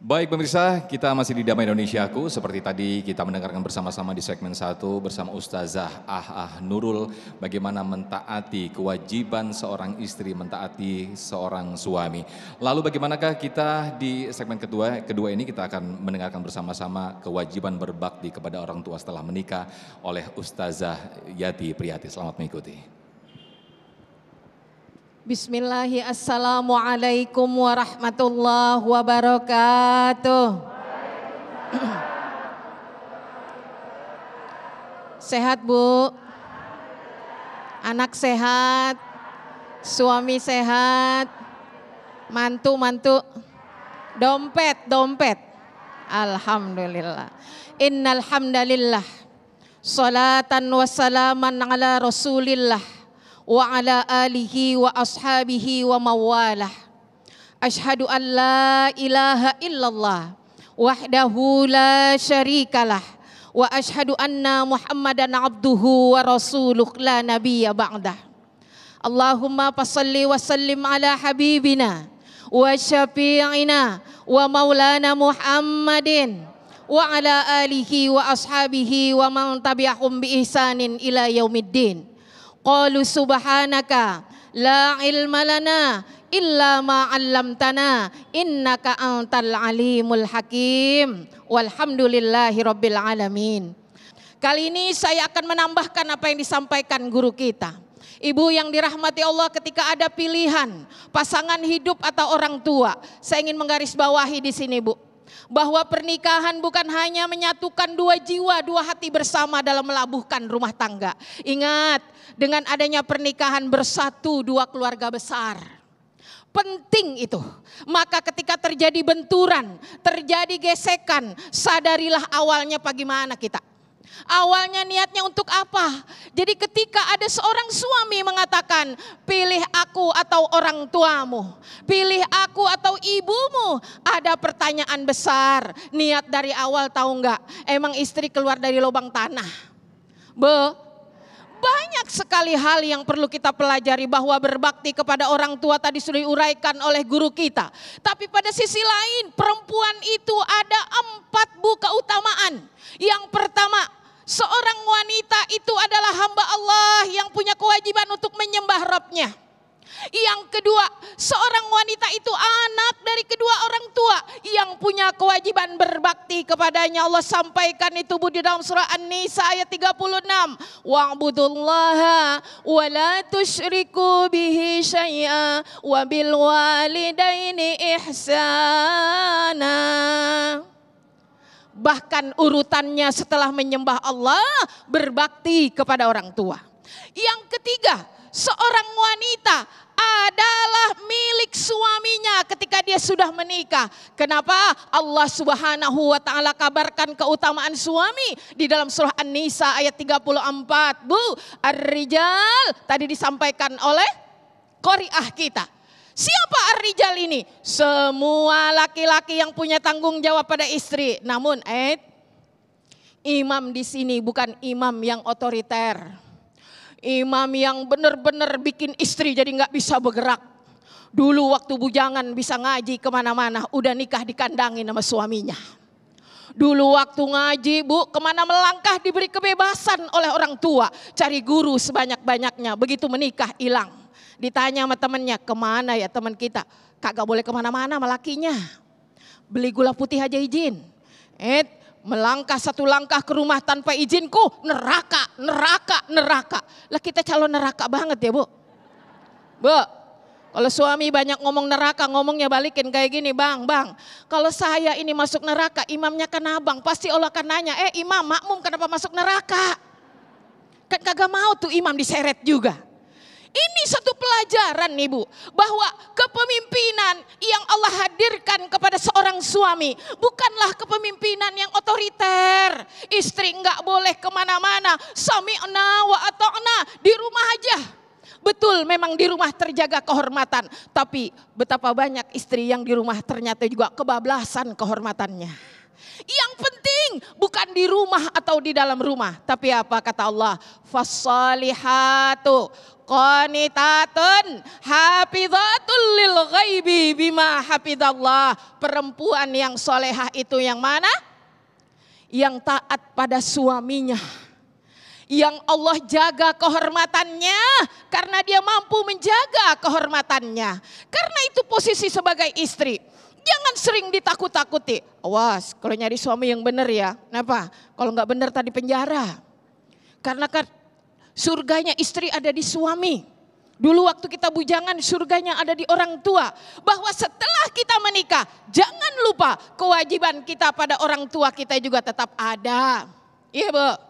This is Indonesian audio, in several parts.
Baik pemirsa, kita masih di Damai Indonesiaku. Seperti tadi kita mendengarkan bersama-sama di segmen 1 bersama Ustazah Nurul. Bagaimana mentaati kewajiban seorang istri, mentaati seorang suami. Lalu bagaimanakah kita di segmen kedua ini kita akan mendengarkan bersama-sama kewajiban berbakti kepada orang tua setelah menikah oleh Ustazah Yati Priyati. Selamat mengikuti. Bismillahirrahmanirrahim. Assalamualaikum warahmatullahi wabarakatuh. Sehat Bu? Anak sehat? Suami sehat? Mantu? Dompet? Alhamdulillah. Innal hamdalillah. Salatan wa salaman ala Rasulillah wa ala alihi wa ashabihi wa mawalah. Ashhadu an la ilaha illallah wahdahu la syarikalah wa ashhadu anna Muhammadan abduhu wa rasuluh la nabiyya ba'dah. Allahumma fasalli wa sallim ala habibina wa syafi'ina wa maulana Muhammadin wa ala alihi wa ashabihi wa man tabi'ahum bi ihsanin ila yaumiddin. Qalu subhanaka la ilma lana illa ma 'allamtana innaka antal alimul hakim. Walhamdulillahi rabbil alamin. Kali ini saya akan menambahkan apa yang disampaikan guru kita. Ibu yang dirahmati Allah, ketika ada pilihan pasangan hidup atau orang tua, saya ingin menggarisbawahi di sini Bu, bahwa pernikahan bukan hanya menyatukan dua jiwa, dua hati bersama dalam melabuhkan rumah tangga. Ingat, dengan adanya pernikahan bersatu dua keluarga besar. Penting itu. Maka ketika terjadi benturan, terjadi gesekan, sadarilah awalnya bagaimana kita. Awalnya niatnya untuk apa? Jadi ketika ada seorang suami mengatakan, pilih aku atau orang tuamu, pilih aku atau ibumu, ada pertanyaan besar. Niat dari awal tahu enggak? Emang istri keluar dari lubang tanah? Banyak sekali hal yang perlu kita pelajari, bahwa berbakti kepada orang tua tadi sudah diuraikan oleh guru kita. Tapi pada sisi lain, perempuan itu ada 4 keutamaan. Yang pertama, seorang wanita itu adalah hamba Allah yang punya kewajiban untuk menyembah Rabb-Nya. Yang kedua, seorang wanita itu anak dari kedua orang tua yang punya kewajiban berbakti kepadanya. Allah sampaikan itu Bu di dalam surah An-Nisa ayat 36. Wa'budullaha wa la tusyriku bihi syai'a wa bil walidaini ihsana. Bahkan urutannya setelah menyembah Allah, berbakti kepada orang tua. Yang ketiga, seorang wanita adalah milik suaminya ketika dia sudah menikah. Kenapa? Allah Subhanahu wa taala kabarkan keutamaan suami di dalam surah An-Nisa ayat 34. Bu, ar-rijal tadi disampaikan oleh qari'ah kita. Siapa ar-rijal ini? Semua laki-laki yang punya tanggung jawab pada istri. Namun imam di sini bukan imam yang otoriter. Imam yang benar-benar bikin istri jadi nggak bisa bergerak. Dulu waktu bujangan bisa ngaji kemana-mana, udah nikah dikandangin sama suaminya. Dulu waktu ngaji Bu, kemana melangkah diberi kebebasan oleh orang tua. Cari guru sebanyak-banyaknya, begitu menikah hilang. Ditanya sama temennya, kemana ya teman kita? Kagak boleh kemana-mana sama lakinya. Beli gula putih aja izin. Melangkah satu langkah ke rumah tanpa izinku, neraka. Lah kita calon neraka banget ya Bu. Kalau suami banyak ngomong neraka, ngomongnya balikin kayak gini, bang. Kalau saya ini masuk neraka, imamnya kan abang. Pasti Allah akan nanya, imam makmum kenapa masuk neraka? Kan kagak mau tuh imam diseret juga. Ini satu pelajaran nih Bu, bahwa kepemimpinan yang Allah hadirkan kepada seorang suami bukanlah kepemimpinan yang otoriter. Istri enggak boleh kemana-mana, sami'na wa ata'na, di rumah aja. Betul, memang di rumah terjaga kehormatan, tapi betapa banyak istri yang di rumah ternyata juga kebablasan kehormatannya. Yang penting bukan di rumah atau di dalam rumah. Tapi apa kata Allah? Fassalihatu qanitatun hafidhatul lil ghaibi bima hafidallah. Perempuan yang solehah itu yang mana? Yang taat pada suaminya. Yang Allah jaga kehormatannya karena dia mampu menjaga kehormatannya. Karena itu posisi sebagai istri. Jangan sering ditakut-takuti. Awas kalau nyari suami yang benar ya. Kenapa? Kalau nggak benar tadi penjara. Karena kan surganya istri ada di suami. Dulu waktu kita bujangan surganya ada di orang tua. Bahwa setelah kita menikah jangan lupa kewajiban kita pada orang tua kita juga tetap ada. Iya Bu.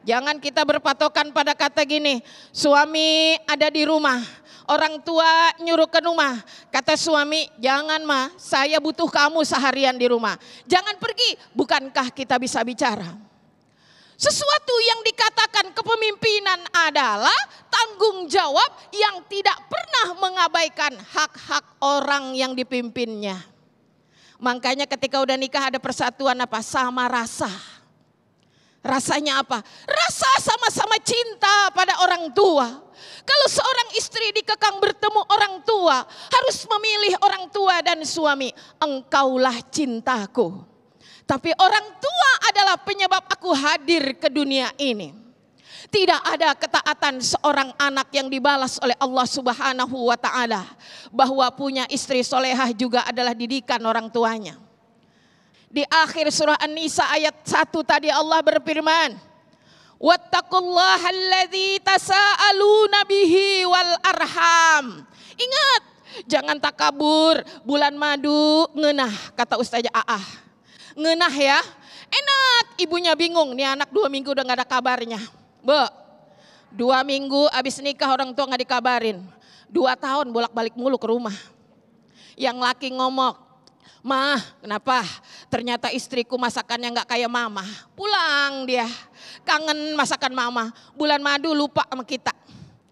Jangan kita berpatokan pada kata gini. Suami ada di rumah. Orang tua nyuruh ke rumah. Kata suami, jangan mah, saya butuh kamu seharian di rumah. Jangan pergi, bukankah kita bisa bicara? Sesuatu yang dikatakan kepemimpinan adalah tanggung jawab yang tidak pernah mengabaikan hak-hak orang yang dipimpinnya. Makanya ketika udah nikah ada persatuan apa? Sama rasa. Rasanya apa? Rasa sama-sama cinta pada orang tua. Kalau seorang istri dikekang bertemu orang tua, harus memilih orang tua dan suami. Engkaulah cintaku. Tapi orang tua adalah penyebab aku hadir ke dunia ini. Tidak ada ketaatan seorang anak yang dibalas oleh Allah Subhanahu wa ta'ala. Bahwa punya istri solehah juga adalah didikan orang tuanya. Di akhir surah An-Nisa ayat 1 tadi Allah berfirman, wattaqullaha alladzi tasaaluna bihi wal arham. Ingat, jangan takabur, bulan madu ngeunah kata Ustazah Aah. Ngeunah ya. Enak, ibunya bingung, nih anak 2 minggu udah gak ada kabarnya. Bu, 2 minggu abis nikah orang tua gak dikabarin. 2 tahun bolak-balik mulu ke rumah. Yang laki ngomong, "Mah, kenapa? Ternyata istriku masakannya gak kayak mama." Pulang dia, kangen masakan mama. Bulan madu lupa sama kita.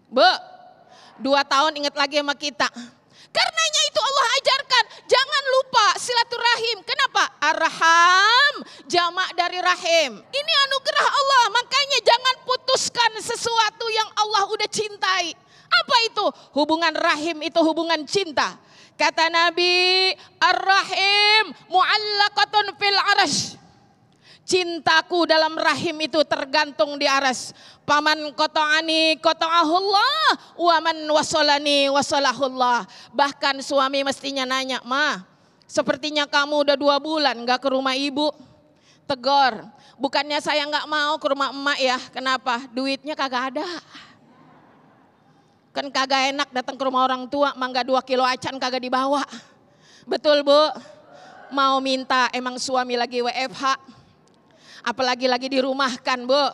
Bu, 2 tahun ingat lagi sama kita. Karenanya itu Allah ajarkan, jangan lupa silaturahim. Kenapa? Arham, jamak dari rahim. Ini anugerah Allah, makanya jangan putuskan sesuatu yang Allah udah cintai. Apa itu? Hubungan rahim itu hubungan cinta. Kata Nabi, ar-rahim mu'allaqatun fil arash. Cintaku dalam rahim itu tergantung di aras. Paman qata'ani qata'ahullah, wa man wasolani wasolahullah. Bahkan suami mestinya nanya, "Ma, sepertinya kamu udah 2 bulan gak ke rumah ibu." Tegor, bukannya saya gak mau ke rumah emak ya, kenapa? Duitnya kagak ada. Kan kagak enak datang ke rumah orang tua, mangga 2 kilo acan kagak dibawa. Betul Bu? Mau minta emang suami lagi WFH. Apalagi lagi dirumahkan Bu.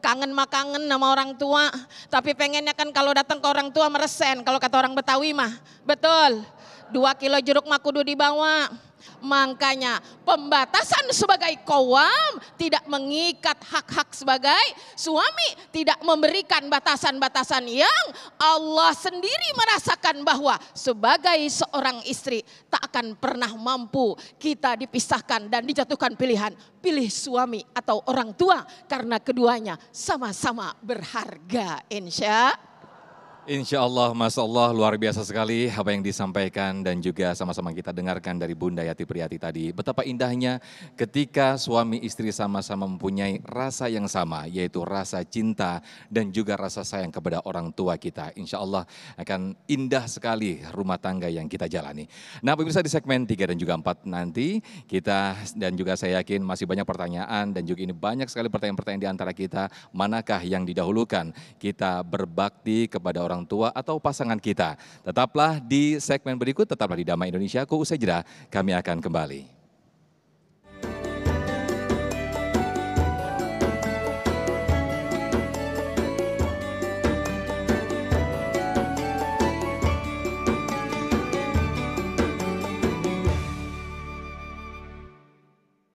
Kangen mah kangen sama orang tua. Tapi pengennya kan kalau datang ke orang tua meresen. Kalau kata orang Betawi mah. Betul. 2 kilo jeruk mah kudu dibawa. Makanya pembatasan sebagai qawam tidak mengikat hak-hak sebagai suami, tidak memberikan batasan-batasan yang Allah sendiri merasakan bahwa sebagai seorang istri tak akan pernah mampu kita dipisahkan dan dijatuhkan pilihan, pilih suami atau orang tua karena keduanya sama-sama berharga Insya Allah, Masya Allah, luar biasa sekali apa yang disampaikan dan juga sama-sama kita dengarkan dari Bunda Yati Priyati tadi. Betapa indahnya ketika suami istri sama-sama mempunyai rasa yang sama, yaitu rasa cinta dan juga rasa sayang kepada orang tua kita. Insya Allah akan indah sekali rumah tangga yang kita jalani. Nah pemirsa, di segmen 3 dan juga 4 nanti kita dan juga saya yakin masih banyak pertanyaan dan juga ini banyak sekali pertanyaan-pertanyaan di antara kita. Manakah yang didahulukan? Kita berbakti kepada orang tua atau pasangan kita. Tetaplah di segmen berikut, tetaplah di Damai Indonesiaku. Usai jeda, kami akan kembali.